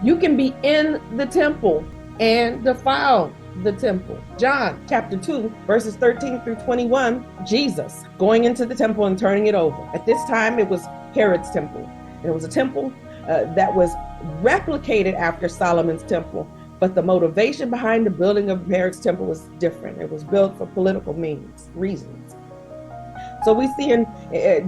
You can be in the temple and defile the temple. John chapter 2, verses 13 through 21, Jesus going into the temple and turning it over. At this time, it was Herod's temple. And it was a temple that was replicated after Solomon's temple. But the motivation behind the building of Herod's temple was different. It was built for political reasons. So we see in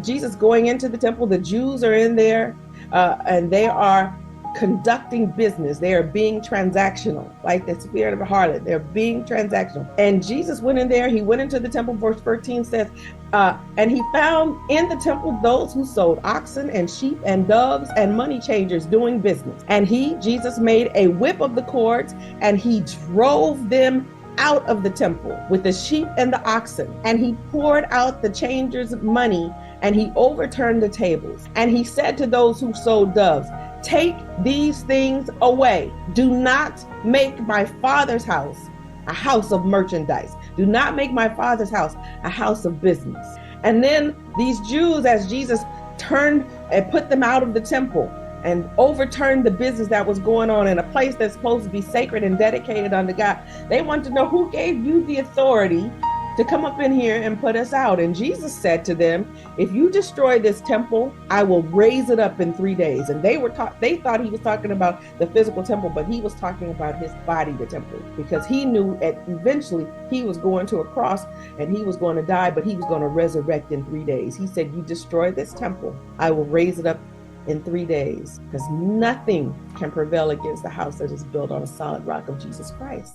Jesus going into the temple, the Jews are in there and they are conducting business. They are being transactional, like the spirit of a harlot. They're being transactional. And Jesus went in there. He went into the temple. Verse 13 says, and he found in the temple those who sold oxen and sheep and doves and money changers doing business. And Jesus, made a whip of the cords and he drove them out of the temple with the sheep and the oxen. And he poured out the changers' money and he overturned the tables. And he said to those who sold doves, take these things away. Do not make my Father's house a house of merchandise. Do not make my Father's house a house of business. And then these Jews, as Jesus turned and put them out of the temple and overturned the business that was going on in a place that's supposed to be sacred and dedicated unto God, they want to know who gave you the authority to come up in here and put us out. And Jesus said to them, if you destroy this temple, I will raise it up in 3 days. And they thought he was talking about the physical temple, but he was talking about his body, the temple, because he knew eventually he was going to a cross and he was going to die, but he was going to resurrect in 3 days. He said, you destroy this temple, I will raise it up in 3 days, because nothing can prevail against the house that is built on a solid rock of Jesus Christ.